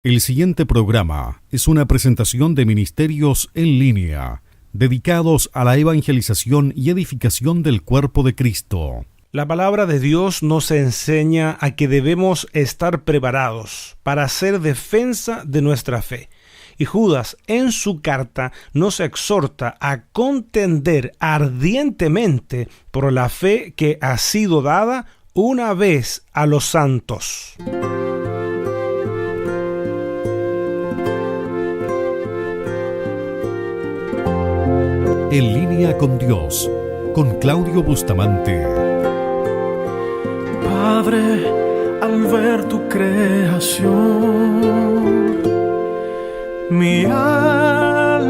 El siguiente programa es una presentación de Ministerios en Línea, dedicados a la evangelización y edificación del cuerpo de Cristo. La palabra de Dios nos enseña a que debemos estar preparados para hacer defensa de nuestra fe. Y Judas, en su carta, nos exhorta a contender ardientemente por la fe que ha sido dada una vez a los santos. En línea con Dios, con Claudio Bustamante. Padre, al ver tu creación, mi alma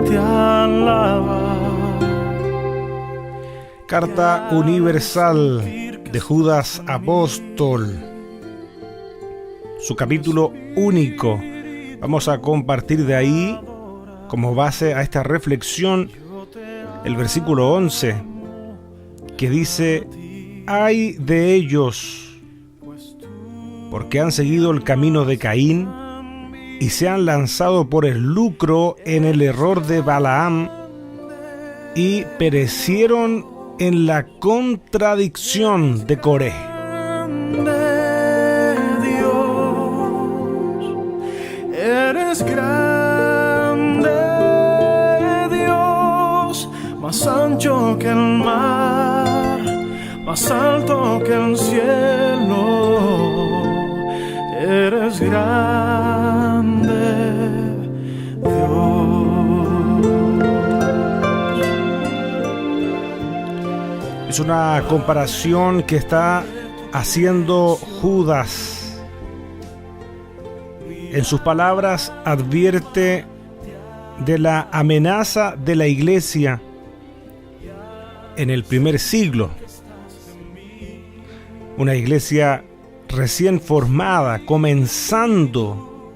te alaba. Carta universal de Judas Apóstol, su capítulo único. Vamos a compartir de ahí, como base a esta reflexión, el versículo 11, que dice: «Ay de ellos, porque han seguido el camino de Caín y se han lanzado por el lucro en el error de Balaam y perecieron en la contradicción de Coré». Eres grande, Dios, más ancho que el mar, más alto que el cielo. Eres grande, Dios. Es una comparación que está haciendo Judas. En sus palabras advierte de la amenaza de la iglesia en el primer siglo. Una iglesia recién formada, comenzando,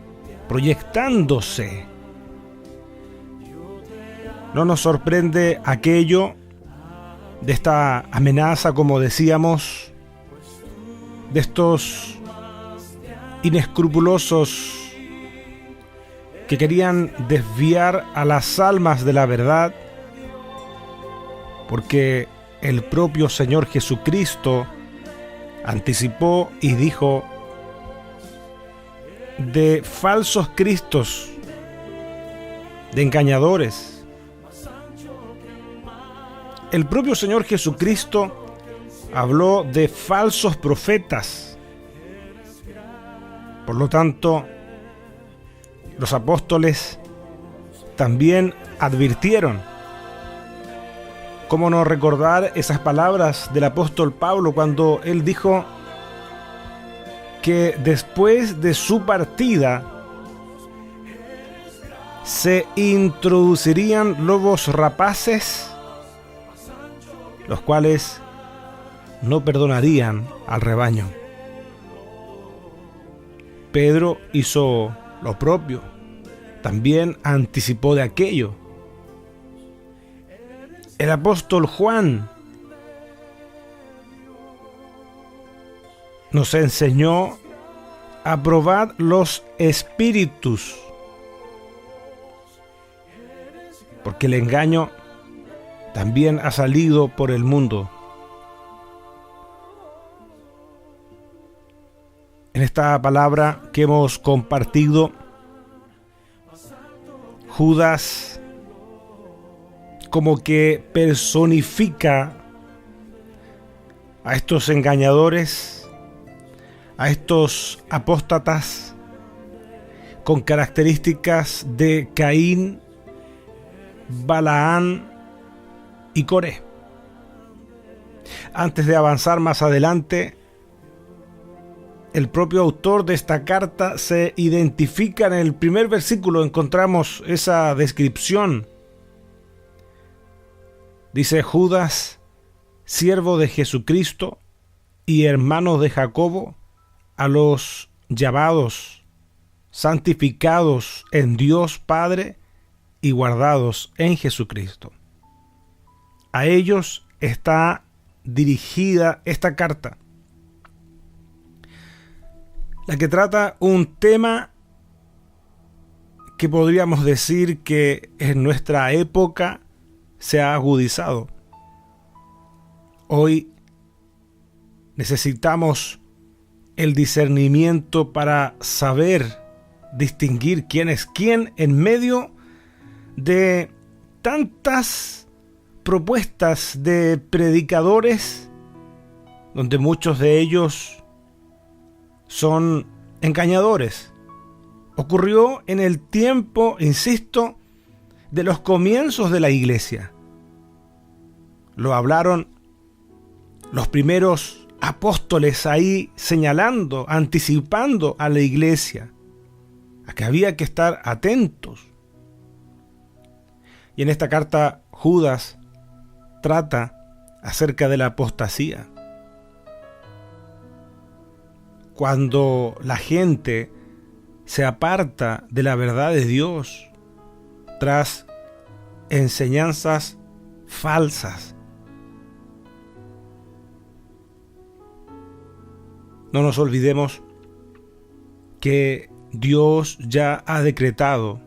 proyectándose. No nos sorprende aquello de esta amenaza, como decíamos, de estos inescrupulosos que querían desviar a las almas de la verdad, porque el propio Señor Jesucristo anticipó y dijo de falsos cristos, de engañadores. El propio Señor Jesucristo habló de falsos profetas. Por lo tanto, los apóstoles también advirtieron. ¿Cómo no recordar esas palabras del apóstol Pablo cuando él dijo que después de su partida se introducirían lobos rapaces, los cuales no perdonarían al rebaño? Pedro hizo lo propio, también anticipó de aquello. El apóstol Juan nos enseñó a probar los espíritus, porque el engaño también ha salido por el mundo. En esta palabra que hemos compartido, Judas como que personifica a estos engañadores, a estos apóstatas con características de Caín, Balaam y Coré. Antes de avanzar más adelante, el propio autor de esta carta se identifica en el primer versículo, encontramos esa descripción. Dice: Judas, siervo de Jesucristo y hermano de Jacobo, a los llamados, santificados en Dios Padre y guardados en Jesucristo. A ellos está dirigida esta carta. la que trata un tema que podríamos decir que en nuestra época se ha agudizado. Hoy necesitamos el discernimiento para saber distinguir quién es quién en medio de tantas propuestas de predicadores, donde muchos de ellos son engañadores. Ocurrió en el tiempo, insisto, de los comienzos de la iglesia. Lo hablaron los primeros apóstoles ahí, señalando, anticipando a la iglesia a que había que estar atentos. Y en esta carta Judas trata acerca de la apostasía. Cuando la gente se aparta de la verdad de Dios tras enseñanzas falsas. No nos olvidemos que Dios ya ha decretado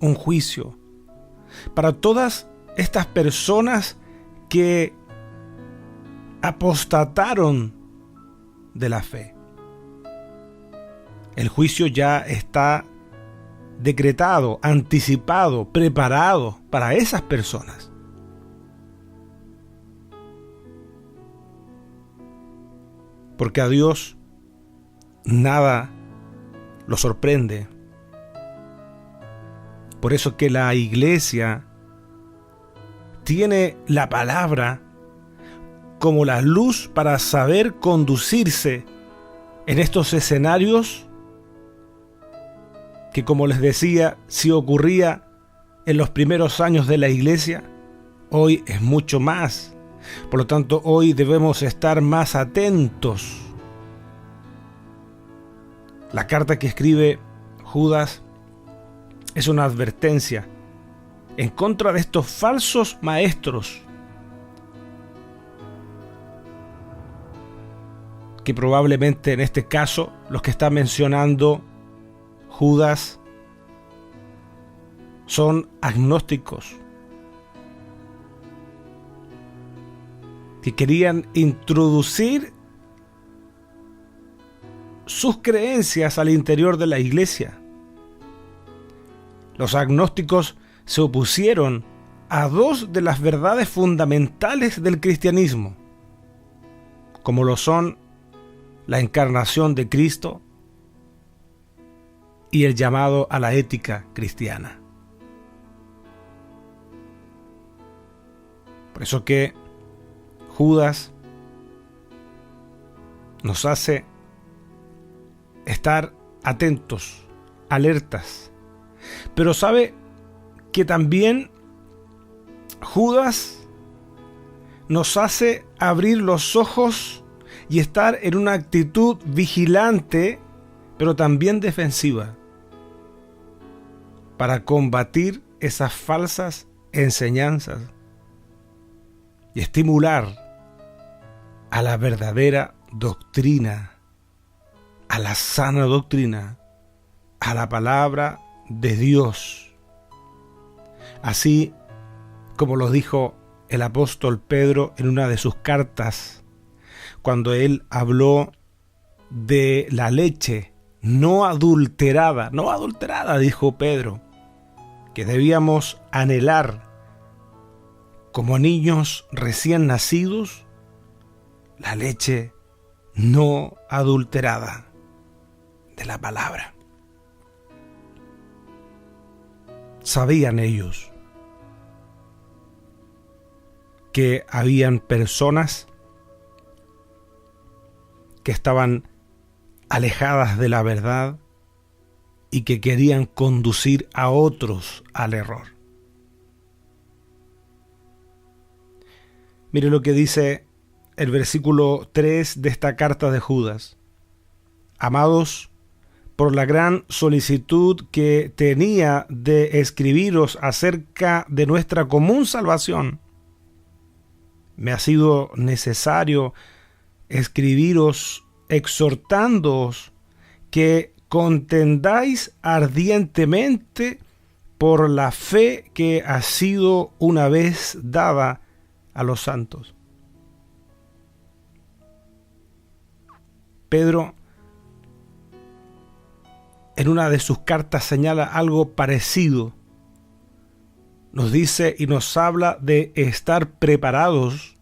un juicio para todas estas personas que apostataron de la fe. El juicio ya está decretado, anticipado, preparado para esas personas. Porque a Dios nada lo sorprende. Por eso que la iglesia tiene la palabra como la luz para saber conducirse en estos escenarios que, como les decía, si ocurría en los primeros años de la iglesia, hoy es mucho más. Por lo tanto, hoy debemos estar más atentos. La carta que escribe Judas es una advertencia en contra de estos falsos maestros que probablemente en este caso los que está mencionando Judas son agnósticos que querían introducir sus creencias al interior de la iglesia. Los agnósticos se opusieron a dos de las verdades fundamentales del cristianismo, como lo son la encarnación de Cristo y el llamado a la ética cristiana. Por eso que Judas nos hace estar atentos, alertas. Pero sabe que también Judas nos hace abrir los ojos y estar en una actitud vigilante, pero también defensiva, para combatir esas falsas enseñanzas y estimular a la verdadera doctrina, a la sana doctrina, a la palabra de Dios. Así como lo dijo el apóstol Pedro en una de sus cartas, cuando él habló de la leche no adulterada, dijo Pedro, que debíamos anhelar como niños recién nacidos la leche no adulterada de la palabra. Sabían ellos que habían personas que estaban alejadas de la verdad y que querían conducir a otros al error. Mire lo que dice el versículo 3 de esta carta de Judas. Amados, por la gran solicitud que tenía de escribiros acerca de nuestra común salvación, me ha sido necesario escribiros exhortándoos que contendáis ardientemente por la fe que ha sido una vez dada a los santos. Pedro, en una de sus cartas, señala algo parecido. Nos dice y nos habla de estar preparados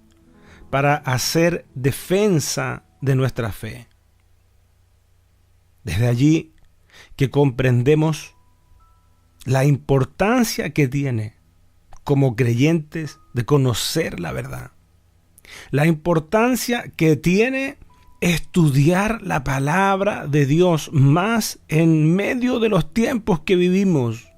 para hacer defensa de nuestra fe. Desde allí que comprendemos la importancia que tiene como creyentes de conocer la verdad. La importancia que tiene estudiar la palabra de Dios, más en medio de los tiempos que vivimos.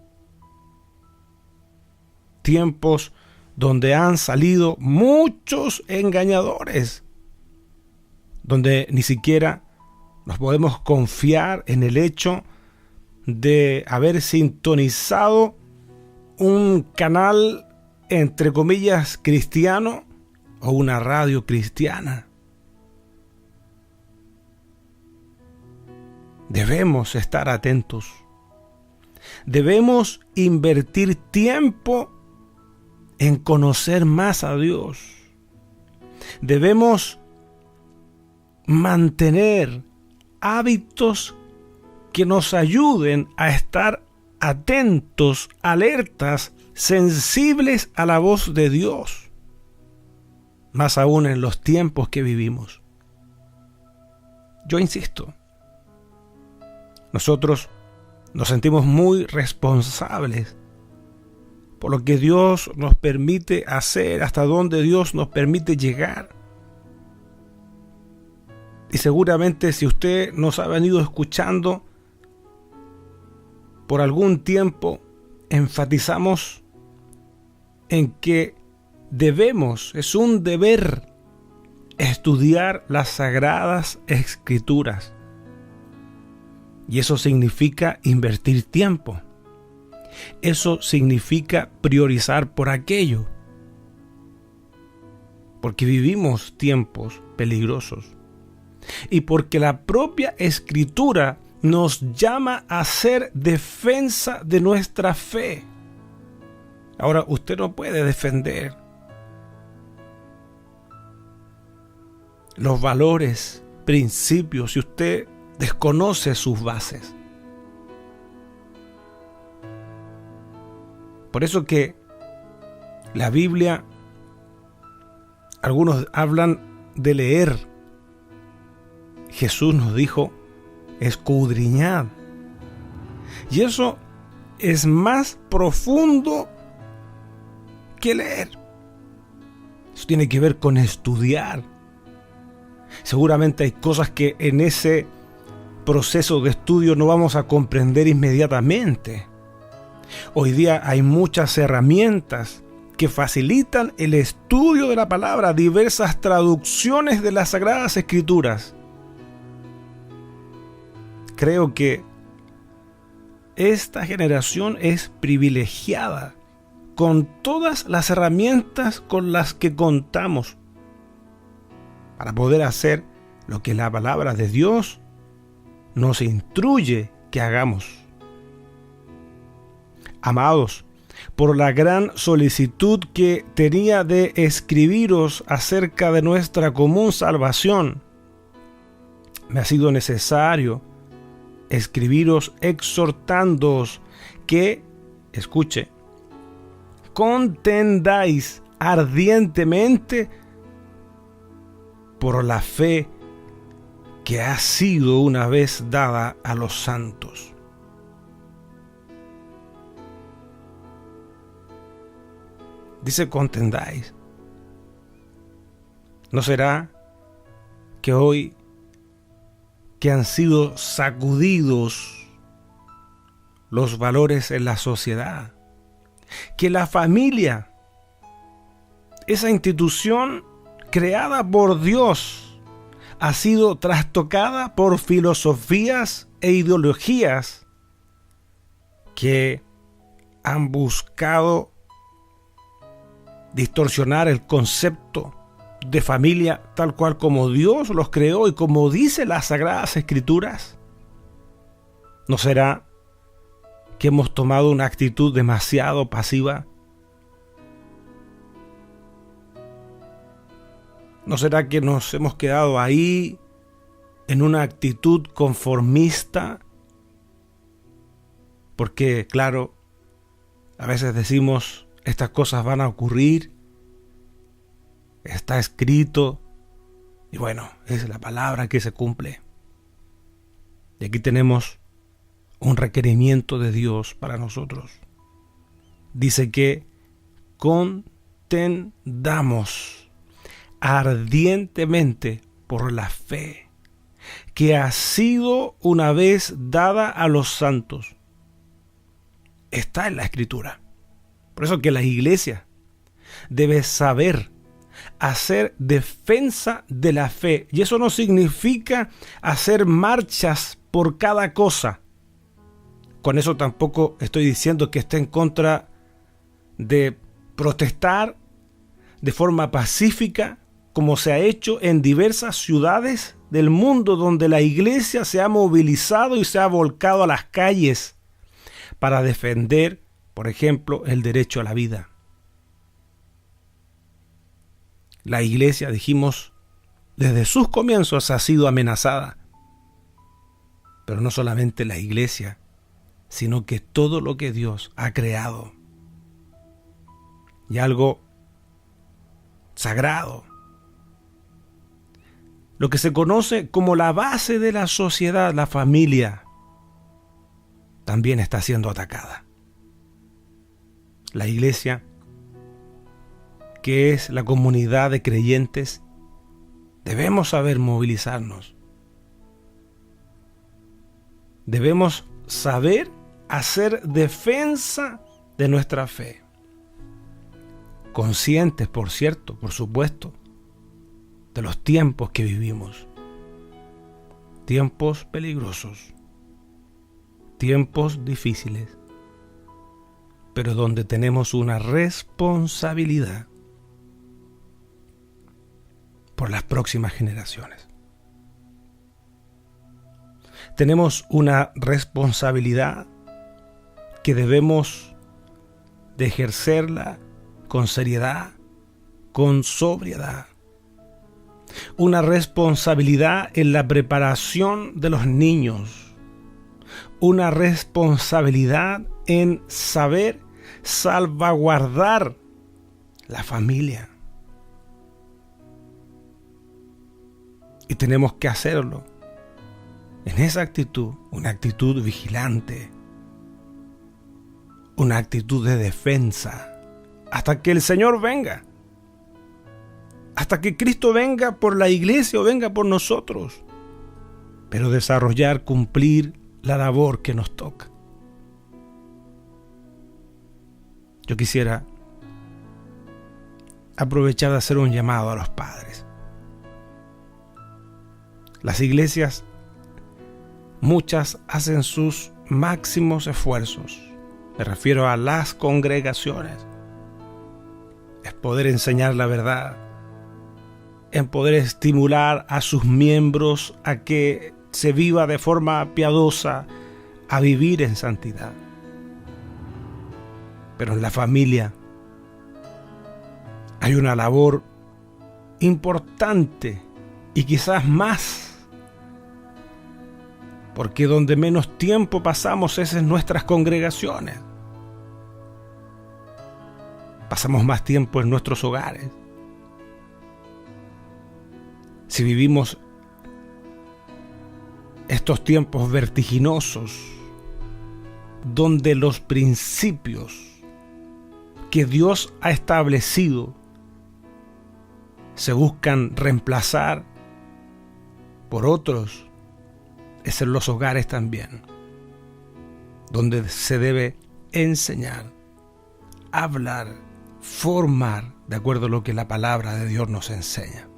Tiempos donde han salido muchos engañadores, donde ni siquiera nos podemos confiar en el hecho de haber sintonizado un canal, entre comillas, cristiano o una radio cristiana. Debemos estar atentos. Debemos invertir tiempo en conocer más a Dios. Debemos mantener hábitos que nos ayuden a estar atentos, alertas, sensibles a la voz de Dios, más aún en los tiempos que vivimos. Yo insisto, nosotros nos sentimos muy responsables por lo que Dios nos permite hacer, hasta donde Dios nos permite llegar. Y seguramente si usted nos ha venido escuchando por algún tiempo, enfatizamos en que es un deber estudiar las Sagradas Escrituras. Y eso significa invertir tiempo. Eso significa priorizar por aquello. Porque vivimos tiempos peligrosos. Y porque la propia Escritura nos llama a hacer defensa de nuestra fe. Ahora, usted no puede defender los valores, principios, si usted desconoce sus bases. Por eso que la Biblia, algunos hablan de leer. Jesús nos dijo, escudriñad. Y eso es más profundo que leer. Eso tiene que ver con estudiar. Seguramente hay cosas que en ese proceso de estudio no vamos a comprender inmediatamente. Hoy día hay muchas herramientas que facilitan el estudio de la palabra, diversas traducciones de las Sagradas Escrituras. Creo que esta generación es privilegiada con todas las herramientas con las que contamos para poder hacer lo que la palabra de Dios nos instruye que hagamos. Amados, por la gran solicitud que tenía de escribiros acerca de nuestra común salvación, me ha sido necesario escribiros exhortándoos que, escuche, contendáis ardientemente por la fe que ha sido una vez dada a los santos. Dice contendáis. ¿No será que hoy que han sido sacudidos los valores en la sociedad, que la familia, esa institución creada por Dios, ha sido trastocada por filosofías e ideologías que han buscado distorsionar el concepto de familia tal cual como Dios los creó y como dice las Sagradas Escrituras? ¿No será que hemos tomado una actitud demasiado pasiva? ¿No será que nos hemos quedado ahí en una actitud conformista? Porque, claro, a veces decimos, estas cosas van a ocurrir, está escrito, y bueno, es la palabra que se cumple. Y aquí tenemos un requerimiento de Dios para nosotros. Dice que contendamos ardientemente por la fe que ha sido una vez dada a los santos. Está en la Escritura. Por eso que la iglesia debe saber hacer defensa de la fe. Y eso no significa hacer marchas por cada cosa. Con eso tampoco estoy diciendo que esté en contra de protestar de forma pacífica, como se ha hecho en diversas ciudades del mundo, donde la iglesia se ha movilizado y se ha volcado a las calles para defender, por ejemplo, el derecho a la vida. La iglesia, dijimos, desde sus comienzos ha sido amenazada. Pero no solamente la iglesia, sino que todo lo que Dios ha creado. Y algo sagrado, lo que se conoce como la base de la sociedad, la familia, también está siendo atacada. La iglesia, que es la comunidad de creyentes, debemos saber movilizarnos. Debemos saber hacer defensa de nuestra fe. Conscientes, por cierto, por supuesto, de los tiempos que vivimos. Tiempos peligrosos, tiempos difíciles, pero donde tenemos una responsabilidad por las próximas generaciones. Tenemos una responsabilidad que debemos de ejercerla con seriedad, con sobriedad. Una responsabilidad en la preparación de los niños. Una responsabilidad en saber salvaguardar la familia. Y tenemos que hacerlo en esa actitud, una actitud vigilante, una actitud de defensa, hasta que el Señor venga, hasta que Cristo venga por la iglesia o venga por nosotros, pero desarrollar, cumplir la labor que nos toca. Yo quisiera aprovechar de hacer un llamado a los padres. Las iglesias, muchas hacen sus máximos esfuerzos. Me refiero a las congregaciones. Es poder enseñar la verdad, en poder estimular a sus miembros a que se viva de forma piadosa, a vivir en santidad. Pero en la familia hay una labor importante y quizás más, porque donde menos tiempo pasamos es en nuestras congregaciones. Pasamos más tiempo en nuestros hogares. Si vivimos estos tiempos vertiginosos, donde los principios que Dios ha establecido se buscan reemplazar por otros, es en los hogares también, donde se debe enseñar, hablar, formar de acuerdo a lo que la palabra de Dios nos enseña.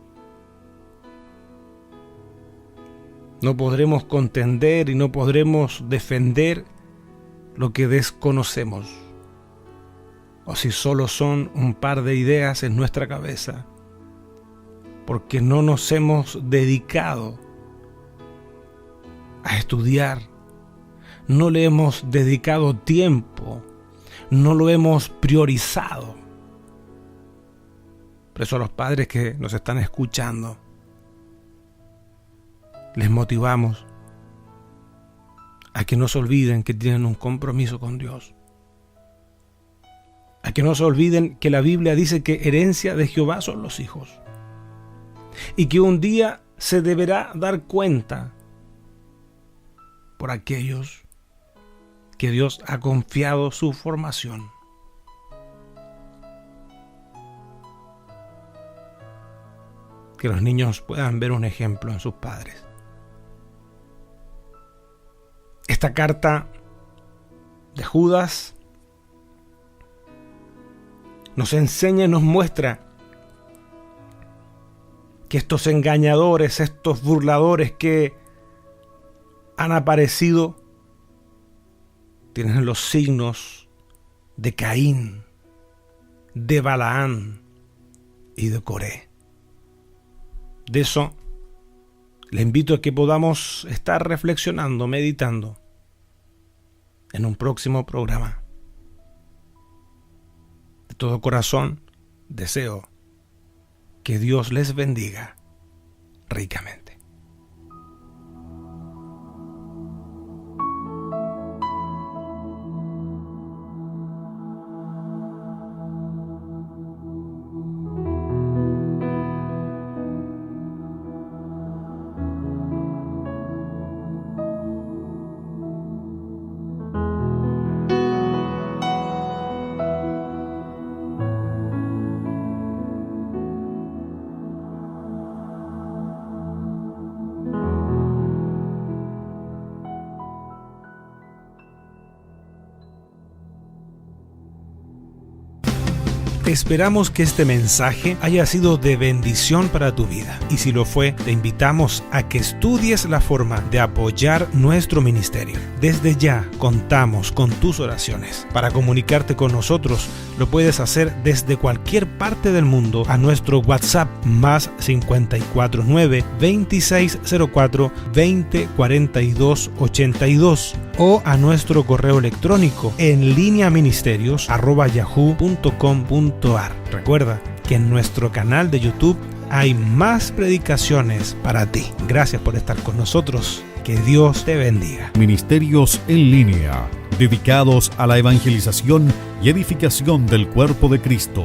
No podremos contender y no podremos defender lo que desconocemos, o si solo son un par de ideas en nuestra cabeza, porque no nos hemos dedicado a estudiar, no le hemos dedicado tiempo, no lo hemos priorizado. Por eso a los padres que nos están escuchando, les motivamos a que no se olviden que tienen un compromiso con Dios. A que no se olviden que la Biblia dice que herencia de Jehová son los hijos. Y que un día se deberá dar cuenta por aquellos que Dios ha confiado su formación. Que los niños puedan ver un ejemplo en sus padres. Esta carta de Judas nos enseña y nos muestra que estos engañadores, estos burladores que han aparecido, tienen los signos de Caín, de Balaán y de Coré. De eso le invito a que podamos estar reflexionando, meditando en un próximo programa. De todo corazón deseo que Dios les bendiga ricamente. Esperamos que este mensaje haya sido de bendición para tu vida. Y si lo fue, te invitamos a que estudies la forma de apoyar nuestro ministerio. Desde ya contamos con tus oraciones. Para comunicarte con nosotros, lo puedes hacer desde cualquier parte del mundo a nuestro WhatsApp más 549 2604 2042 82 o a nuestro correo electrónico en lineaministerios@yahoo.com.ar. Recuerda que en nuestro canal de YouTube hay más predicaciones para ti. Gracias por estar con nosotros. Que Dios te bendiga. Ministerios en línea, dedicados a la evangelización y edificación del cuerpo de Cristo.